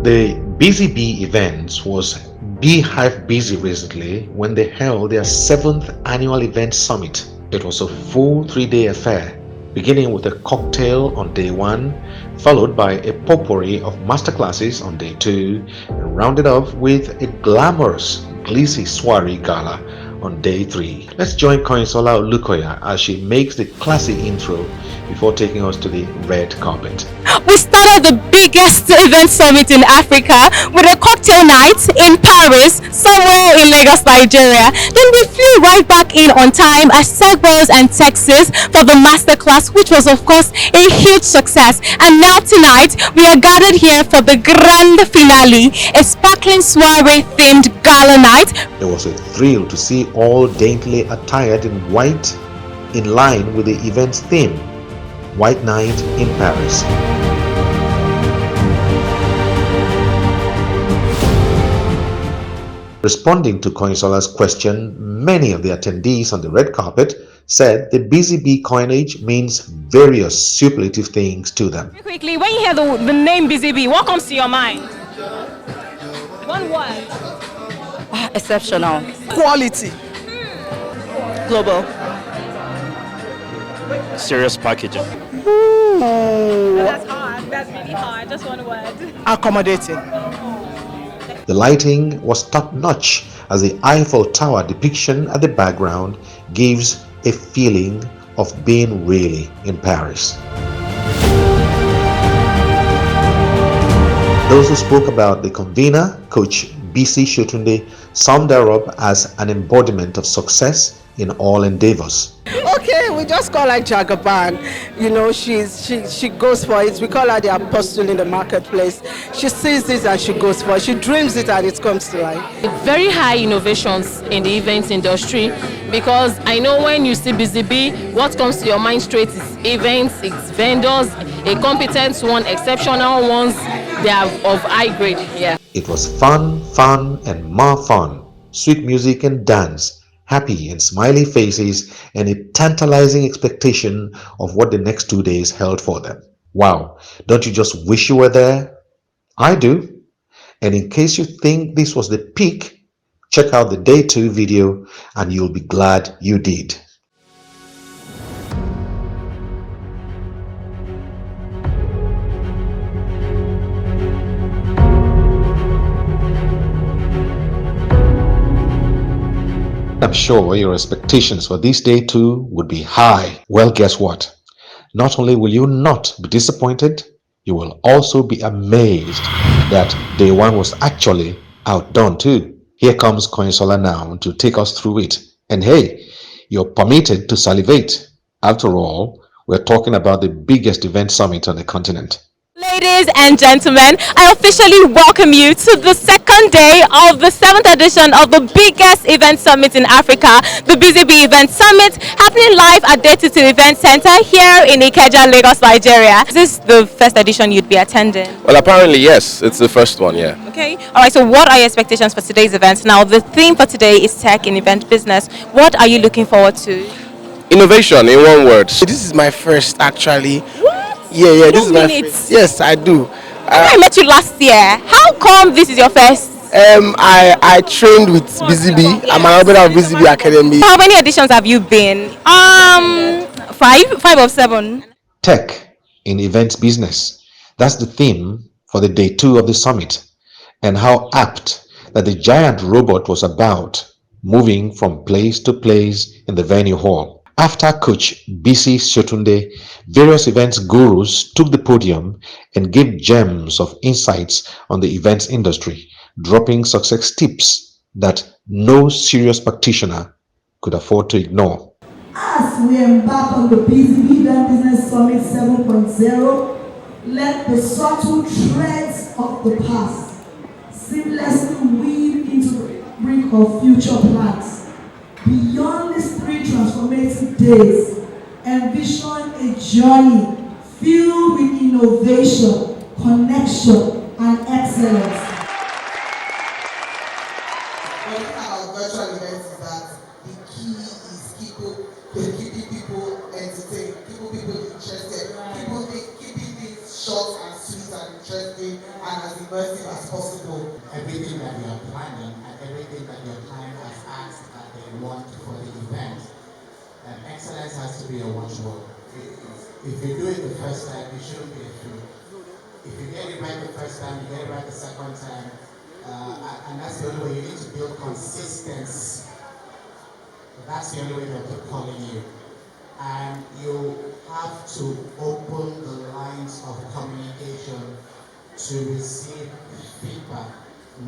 The BusyBee events was Beehive Busy recently when they held their 7th annual event summit. It was a full 3-day affair, beginning with a cocktail on day 1, followed by a potpourri of masterclasses on day 2, and rounded off with a glamorous Glissy Soiree Gala on day 3. Let's join Koinsola Olukoya as she makes the classy intro before taking us to the red carpet. We started the biggest event summit in Africa with a cocktail night in Paris, somewhere in Lagos, Nigeria. Then we flew right back in on time at Segwells and Texas for the masterclass, which was of course a huge success. And now tonight we are gathered here for the grand finale, a sparkling soiree themed gala night. It was a thrill to see all daintily attired in white in line with the event's theme, White Night in Paris. Responding to Koinsola's question, many of the attendees on the red carpet said the BusyBee coinage means various superlative things to them. Quickly, when you hear the name BusyBee, what comes to your mind? One word. Exceptional. Quality. Global. Serious packaging. That's hard. That's really hard. Just one word. Accommodating. The lighting was top-notch as the Eiffel Tower depiction at the background gives a feeling of being really in Paris. Those who spoke about the convener, Coach BC Shotunde, summed her up as an embodiment of success in all endeavors. Okay, we just call her Jagaban. You know, she goes for it. We call her the apostle in the marketplace. She sees this and she goes for it. She dreams it and it comes to life. Very high innovations in the events industry, because I know when you see BusyBee, what comes to your mind straight is events, it's vendors, a competent one, exceptional ones. They are of high grade. Yeah. It was fun, and more fun, sweet music and dance, happy and smiley faces, and a tantalizing expectation of what the next 2 days held for them. Wow, don't you just wish you were there? I do. And in case you think this was the peak, check out the day 2 video and you'll be glad you did. I'm sure your expectations for this day 2 would be high. Well, guess what? Not only will you not be disappointed, you will also be amazed that day 1 was actually outdone too. Here comes Koinsola now to take us through it. And hey, you're permitted to salivate. After all, we're talking about the biggest event summit on the continent. Ladies and gentlemen, I officially welcome you to the second day of the 7th edition of the biggest event summit in Africa, the BusyBee Event Summit, happening live at Day22 Event Center here in Ikeja, Lagos, Nigeria. Is this the first edition you'd be attending? Well, apparently, yes. It's the first one, yeah. Okay. All right. So what are your expectations for today's event? Now, the theme for today is tech in event business. What are you looking forward to? Innovation, in one word. This is my first, actually. What? Yeah, this is my It. first. Yes, I do. I met you last year. How come this is your first? I trained with BusyBee. I'm an member of BusyBee Academy. How many editions have you been? Five or 7. Tech in events business. That's the theme for the day 2 of the summit. And how apt that the giant robot was about moving from place to place in the venue hall. After Coach BC Shotunde, various events gurus took the podium and gave gems of insights on the events industry, dropping success tips that no serious practitioner could afford to ignore. As we embark on the BusyBee Event Business Summit 7.0, let the subtle threads of the past seamlessly weave into the brick of future plans. Beyond these 3 transformative days, envision a journey filled with innovation, connection, and excellence. One thing about virtual events is that the key is keeping people entertained, keeping people interested, keeping things short and sweet and interesting and as immersive as possible everything that you are planning and everything that your client has asked that they want for the event. Excellence has to be a watchword. If you do it the first time, it shouldn't be a fluke. If you get it right the first time, you get it right the second time, and that's the only way. You need to build consistency. That's the only way they'll keep calling you. And you have to open the lines of communication to receive feedback,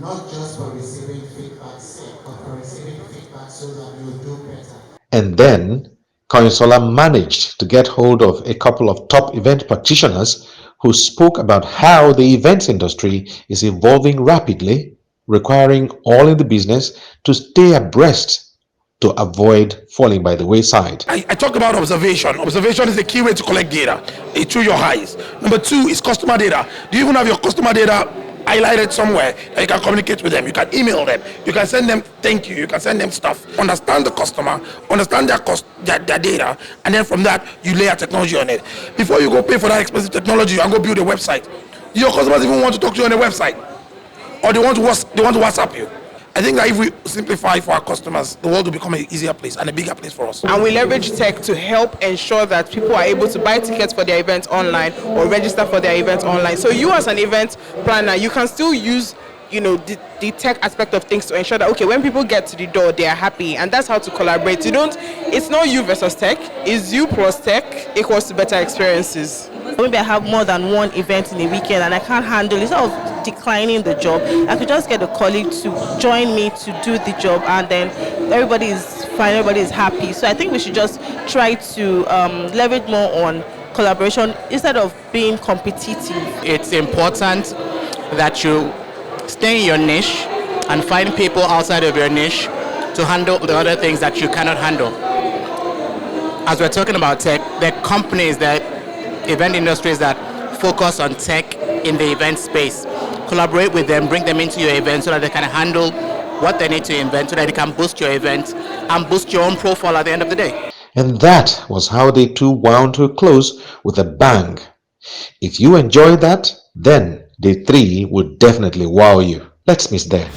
not just for receiving feedback's sake, but for receiving feedback so that you'll do better. And then Koinsola managed to get hold of a couple of top event practitioners who spoke about how the events industry is evolving rapidly, requiring all in the business to stay abreast to avoid falling by the wayside. I talk about observation. Observation is the key way to collect data through your eyes. Number two is customer data. Do you even have your customer data highlighted somewhere that you can communicate with them? You can email them. You can send them thank you. You can send them stuff. Understand the customer, understand their data, and then from that, you layer technology on it. Before you go pay for that expensive technology and go build a website, your customers even want to talk to you on a website, or they want to WhatsApp you. I think that if we simplify for our customers, the world will become an easier place and a bigger place for us. And we leverage tech to help ensure that people are able to buy tickets for their events online or register for their events online. So you as an event planner, you can still use the tech aspect of things to ensure that, okay, when people get to the door, they are happy, and that's how to collaborate. It's not you versus tech, it's you plus tech equals to better experiences. Maybe I have more than one event in a weekend and I can't handle it. Instead of declining the job, I could just get a colleague to join me to do the job, and then everybody is fine, everybody is happy. So I think we should just try to leverage more on collaboration instead of being competitive. It's important that you stay in your niche and find people outside of your niche to handle the other things that you cannot handle. As we're talking about tech, there are companies, event industries that focus on tech in the event space. Collaborate with them, bring them into your event so that they can handle what they need to invent, so that they can boost your event and boost your own profile at the end of the day. And that was how they too wound to a close with a bang. If you enjoyed that, then day 3 would definitely wow you. Let's miss there.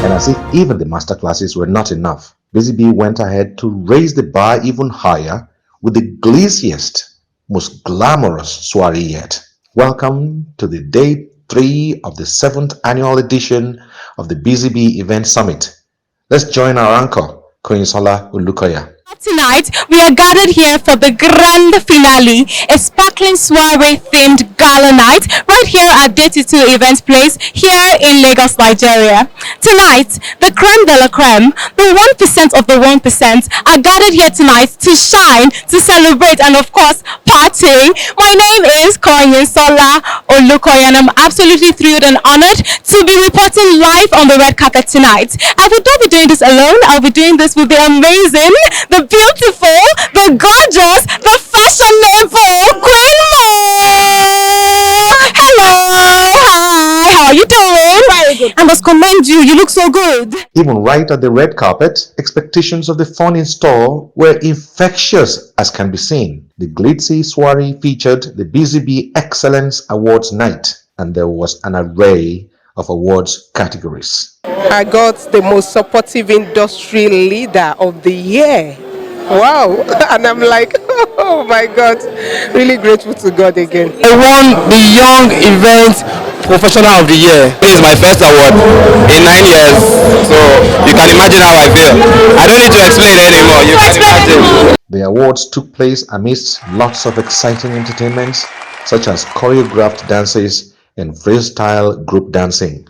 And as if even the masterclasses were not enough, BusyBee went ahead to raise the bar even higher with the glitziest, most glamorous soiree yet. Welcome to the day 3 of the 7th annual edition of the BusyBee Event Summit. Let's join our anchor, Koinsola Ulukoya. Tonight, we are gathered here for the grand finale, a sparkling soiree-themed gala night, right here at Day 2 Event Place, here in Lagos, Nigeria. Tonight, the creme de la creme, the 1% of the 1%, are gathered here tonight to shine, to celebrate, and of course, party. My name is Koinsola Ulukoya, and I'm absolutely thrilled and honored to be reporting live on the red carpet tonight. I would not be doing this alone. I'll be doing this with the amazing, the beautiful, the gorgeous, the fashionable Queen Mo. Hello, hi, how are you doing? Very good. I must commend you. You look so good. Even right at the red carpet, expectations of the fun in store were infectious as can be seen. The glitzy soiree featured the BusyBee Excellence Awards Night, and there was an array of awards categories. I got the most supportive industry leader of the year. Wow. And I'm like, oh my God, really grateful to God again. I won the Young Event Professional of the Year. This is my first award in 9 years, so you can imagine how I feel. I don't need to explain anymore, you can imagine. The awards took place amidst lots of exciting entertainments such as choreographed dances and freestyle group dancing.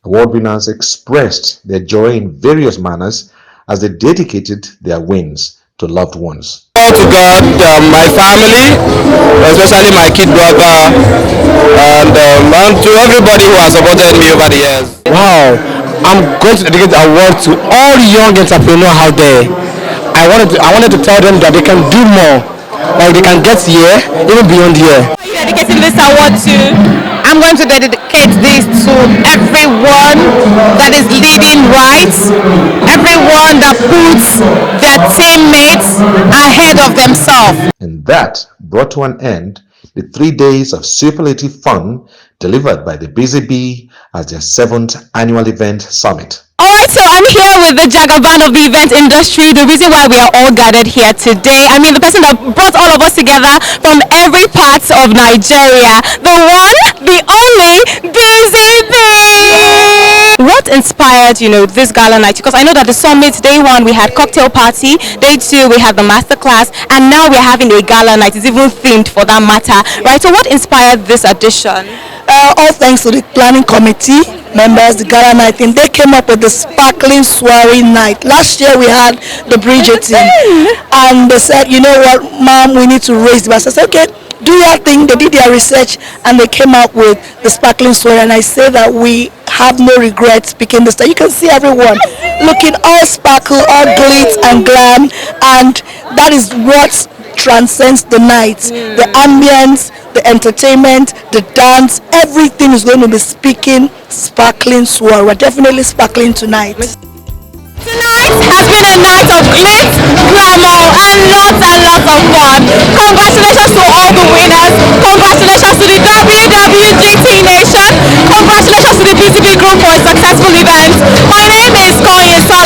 Award winners expressed their joy in various manners as they dedicated their wins to loved ones. To God, my family, especially my kid brother, and to everybody who has supported me over the years. Wow, I'm going to dedicate the award to all young entrepreneurs out there. I wanted to tell them that they can do more, like they can get here, even beyond here. Are you dedicating this award to? I'm going to dedicate this to everyone that is leading right, everyone that puts their teammates ahead of themselves. And that brought to an end the 3 days of superlative fun delivered by the BusyBee as their 7th annual event summit. Alright, so I'm here with the Jagaban of the event industry, the reason why we are all gathered here today. I mean, the person that brought all of us together from every part of Nigeria, the one, the only, BusyBee! What inspired, this gala night? Because I know that the summit, day 1, we had cocktail party, day 2, we had the masterclass, and now we're having a gala night. It's even themed for that matter, right? So what inspired this edition? All thanks to the planning committee members, the gala night team. They came up with the sparkling soiree night. Last year we had the Bridgerton, and they said, you know what, ma'am, we need to raise the bar. So I said, okay, do your thing. They did their research and they came up with the sparkling soiree. And I say that we have no regrets picking the star. You can see everyone looking all sparkle, all glitz and glam, and that is what transcends the night. The ambience, the entertainment, the dance, everything is going to be speaking sparkling soiree. We're definitely sparkling tonight. Tonight has been a night of glitz, glamour, and lots of fun. Congratulations to all the winners. Congratulations to the WWGT Nation. Congratulations to the BusyBee Group for a successful event. My name is Koyin Sol.